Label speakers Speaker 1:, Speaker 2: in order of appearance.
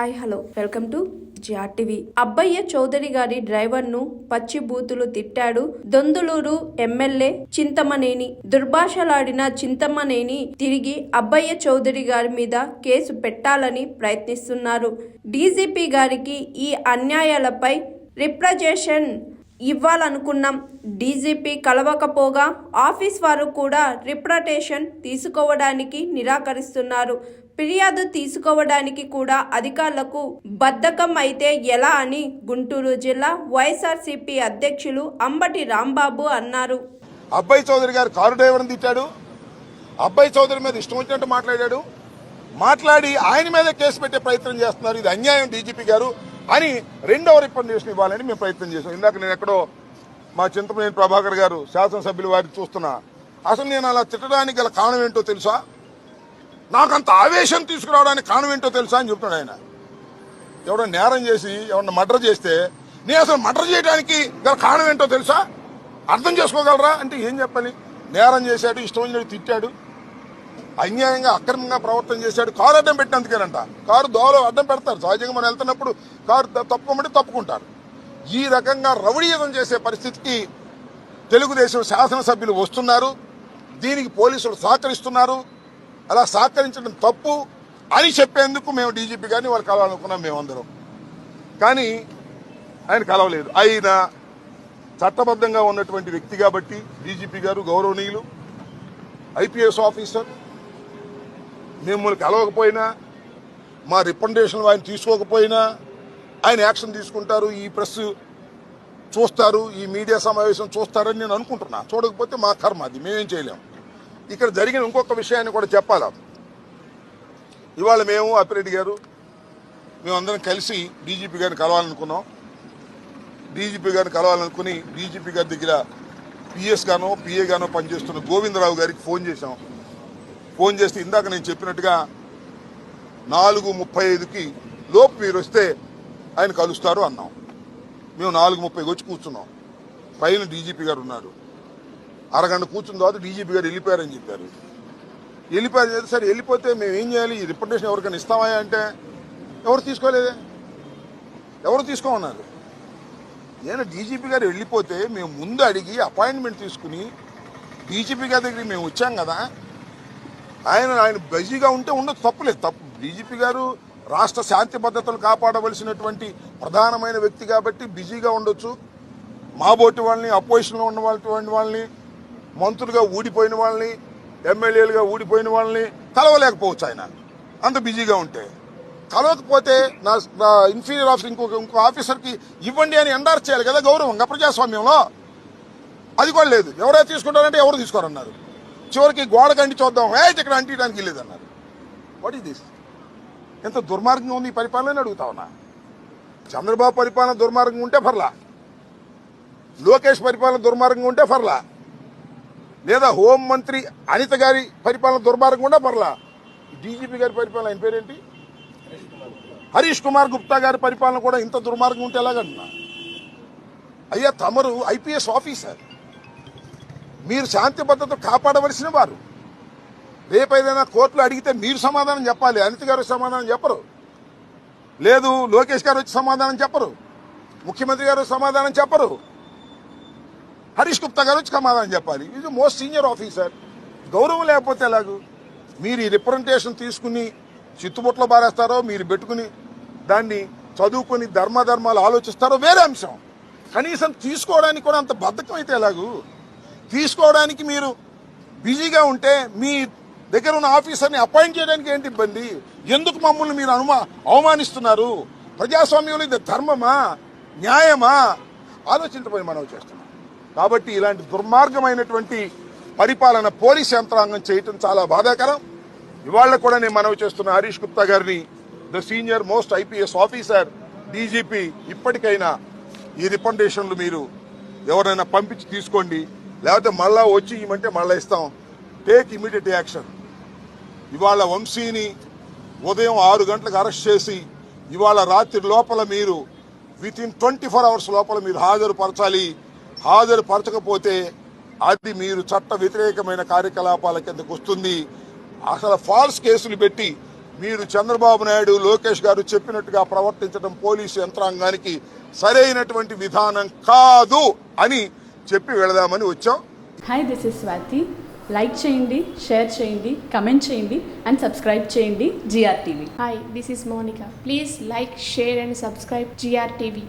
Speaker 1: Hi hello welcome to GRTV. Abbayya Chowdary గారి driver ను పచ్చి బూతులు తిట్టాడు దొందులూరు ఎమ్మెల్యే చింతమనేని. దుర్భాషలాడిన చింతమనేని తిరిగి అబ్బయ్య చౌదరి గారి మీద కేసు పెట్టాలని ప్రయత్నిస్తున్నారు. డీజీపీ గారికి ఈ అన్యాయాలపై రిప్రజెంటేషన్ ఇవ్వాలనుకున్నాం. డీజీపీ కలవకపోగా ఆఫీస్ వారు కూడా రిప్రజెంటేషన్ తీసుకోవడానికి నిరాకరిస్తున్నారు. ఫిర్యాదు తీసుకోవడానికి కూడా అధికారులకు బద్ధకం అయితే ఎలా అని గుంటూరు జిల్లా వైఎస్ఆర్సీపీ అధ్యక్షులు అంబటి రాంబాబు అన్నారు.
Speaker 2: అబ్బాయి చౌదరి గారు కారు డ్రైవర్ని తిట్టాడు. అబ్బాయి చౌదరి మీద ఇష్టం వచ్చినట్టు మాట్లాడి ఆయన మీద కేసు పెట్టే ప్రయత్నం చేస్తున్నారు. ఇది అన్యాయం డీజీపీ గారు అని రెండవ రిప్రజెంటేషన్ ఇవ్వాలని మేము ప్రయత్నం చేశాం. ఇందాక నేను ఎక్కడో మా చింతమనేని ప్రభాకర్ గారు శాసనసభ్యులు వారిని చూస్తున్నా. అసలు నేను అలా తిట్టడానికి గల కారణం ఏంటో తెలుసా, నాకంత ఆవేశం తీసుకురావడానికి కారణం ఏంటో తెలుసా అని చెప్తున్నాడు ఆయన. ఎవడో నేరం చేసి ఎవరన్నా మర్డర్ చేస్తే నేను అసలు మర్డర్ చేయడానికి గల కారణం ఏంటో తెలుసా, అర్థం చేసుకోగలరా అంటే ఏం చెప్పాలి? నేరం చేశాడు, ఇష్టం వచ్చినట్టు తిట్టాడు, అన్యాయంగా అక్రమంగా ప్రవర్తన చేశాడు. కారు అడ్డం పెట్టినందుకేనంట. కారు దోవలో అడ్డం పెడతారు. సహజంగా మనం వెళ్తున్నప్పుడు కారు తప్పుకోమంటే తప్పుకుంటారు. ఈ రకంగా రౌడీయుధం చేసే పరిస్థితికి తెలుగుదేశం శాసనసభ్యులు వస్తున్నారు. దీనికి పోలీసులు సహకరిస్తున్నారు. అలా సహకరించడం తప్పు అని చెప్పేందుకు మేము డీజీపీ గారిని వాళ్ళు కలవాలనుకున్నాం మేమందరం. కానీ ఆయన కలవలేదు. ఆయన చట్టబద్ధంగా ఉన్నటువంటి వ్యక్తి కాబట్టి డీజీపీ గారు గౌరవనీయులు ఐపీఎస్ ఆఫీసర్, మిమ్మల్ని కలవకపోయినా మా రిప్రజెంటేషన్ ఆయన తీసుకోకపోయినా ఆయన యాక్షన్ తీసుకుంటారు. ఈ ప్రెస్ చూస్తారు, ఈ మీడియా సమావేశం చూస్తారని నేను అనుకుంటున్నా. చూడకపోతే మా కర్మ, అది మేమేం చేయలేము. ఇక్కడ జరిగిన ఇంకొక విషయాన్ని కూడా చెప్పాలా. ఇవాళ మేము అప్పిరెడ్డి గారు మేమందరం కలిసి డీజీపీ గారిని కలవాలనుకున్నాం. డీజీపీ గారిని కలవాలనుకుని డీజీపీ గారి దగ్గర పిఎస్ గానో పిఏ గానో పనిచేస్తున్న గోవిందరావు గారికి ఫోన్ చేశాం. ఫోన్ చేస్తే ఇందాక నేను చెప్పినట్టుగా 4:35కి లోపు మీరు వస్తే ఆయన కలుస్తారు అన్నాం. మేము 4:30కి వచ్చి కూర్చున్నాం. పైన డీజీపీ గారు ఉన్నారు. అరగంట కూర్చున్న తర్వాత డీజీపీ గారు వెళ్ళిపోయారని చెప్పారు. వెళ్ళిపోయారు. సరే వెళ్ళిపోతే మేము ఏం చేయాలి? ఈ రిప్రజెంటేషన్ ఎవరికైనా ఇస్తామా అంటే ఎవరు తీసుకోలేదే, ఎవరు తీసుకోమన్నారు. నేను డీజీపీ గారు వెళ్ళిపోతే మేము ముందు అడిగి అపాయింట్మెంట్ తీసుకుని డీజీపీ గారి దగ్గరికి మేము వచ్చాం కదా. ఆయన బిజీగా ఉంటే ఉండదు, తప్పులేదు. తప్పు డీజీపీ గారు రాష్ట్ర శాంతి భద్రతలు కాపాడవలసినటువంటి ప్రధానమైన వ్యక్తి కాబట్టి బిజీగా ఉండొచ్చు. మా బోటి వాళ్ళని, అపోజిషన్లో ఉన్న వాళ్ళని, మంత్రులుగా ఊడిపోయిన వాళ్ళని, ఎమ్మెల్యేలుగా ఊడిపోయిన వాళ్ళని కలవలేకపోవచ్చు. ఆయన అంత బిజీగా ఉంటే కలవకపోతే నా ఇన్ఫీరియర్ ఆఫీసర్ ఇంకో ఆఫీసర్కి ఇవ్వండి అని ఎండార్స్ చేయాలి కదా గౌరవంగా ప్రజాస్వామ్యంలో. అది కూడా లేదు. ఎవరైతే తీసుకుంటారంటే ఎవరు తీసుకోరన్నారు. చివరికి గోడకు అంటి చూద్దాం, ఇక్కడ అంటించడానికి వెళ్ళేదన్నారు. What is this? ఎంత దుర్మార్గంగా ఉంది ఈ పరిపాలన అడుగుతా ఉన్నా. చంద్రబాబు పరిపాలన దుర్మార్గంగా ఉంటే పర్లా, లోకేష్ పరిపాలన దుర్మార్గంగా ఉంటే పర్లా, లేదా హోంమంత్రి అనిత గారి పరిపాలన దుర్మార్గంగా ఉంటే పర్లా. డీజీపీ గారి పరిపాలన ఆయన పేరేంటి, హరీష్ కుమార్ గుప్తా గారి పరిపాలన కూడా ఇంత దుర్మార్గం ఉంటే ఎలాగంటున్నా? అయ్యా, తమరు ఐపీఎస్ ఆఫీసర్, మీరు శాంతి భద్రత కాపాడవలసిన వారు. రేపు ఏదైనా కోర్టులో అడిగితే మీరు సమాధానం చెప్పాలి. అనిత గారు సమాధానం చెప్పరు, లేదు లోకేష్ గారు వచ్చి సమాధానం చెప్పరు, ముఖ్యమంత్రి గారు సమాధానం చెప్పరు, హరీష్ గుప్తా గారు వచ్చి సమాధానం చెప్పాలి. ఇది మోస్ట్ సీనియర్ ఆఫీసర్. గౌరవం లేకపోతే ఎలాగూ? మీరు ఈ రిప్రజెంటేషన్ తీసుకుని చిత్తుబుట్లో బారేస్తారో, మీరు పెట్టుకుని దాన్ని చదువుకుని ధర్మాలు ఆలోచిస్తారో వేరే అంశం. కనీసం తీసుకోవడానికి కూడా అంత బద్ధకం అయితే ఎలాగూ? తీసుకోవడానికి మీరు బిజీగా ఉంటే మీ దగ్గర ఉన్న ఆఫీసర్ని అపాయింట్ చేయడానికి ఏంటి ఇబ్బంది? ఎందుకు మమ్మల్ని మీరు అవమానిస్తున్నారు? ప్రజాస్వామ్యంలో ఇది ధర్మమా, న్యాయమా? ఆలోచించబోయి మనం చేస్తున్నాం. కాబట్టి ఇలాంటి దుర్మార్గమైనటువంటి పరిపాలన పోలీస్ యంత్రాంగం చేయటం చాలా బాధాకరం. ఇవాళ కూడా నేను మనవి చేస్తున్న హరీష్ గుప్తా గారిని, the senior most IPS officer, DGP, ఇప్పటికైనా ఈ రికమెండేషన్లు మీరు ఎవరైనా పంపించి తీసుకోండి, లేకపోతే మళ్ళా వచ్చి ఇవ్వమంటే మళ్ళీ ఇస్తాం. Take immediate action. ఇవాళ వంశీని ఉదయం 6 గంటలకు అరెస్ట్ చేసి ఇవాళ రాత్రి లోపల మీరు వితిన్ 24 అవర్స్ లోపల మీరు హాజరుపరచాలి. హాజరుపరచకపోతే అది మీరు చట్ట వ్యతిరేకమైన కార్యకలాపాల కిందకు వస్తుంది. అసలు ఫాల్స్ కేసులు పెట్టి మీరు చంద్రబాబు నాయుడు లోకేష్ గారు చెప్పినట్టుగా ప్రవర్తించడం పోలీసు యంత్రాంగానికి సరైనటువంటి విధానం కాదు అని చెప్పి వెళదామని వచ్చాం.
Speaker 3: Hi, this is Swathi. Like చేయండి, షేర్ చేయండి, కమెంట్ చేయండి అండ్ సబ్స్క్రైబ్ చేయండి GRTV.
Speaker 4: Hi, this is Monica. Please like, share and subscribe GRTV.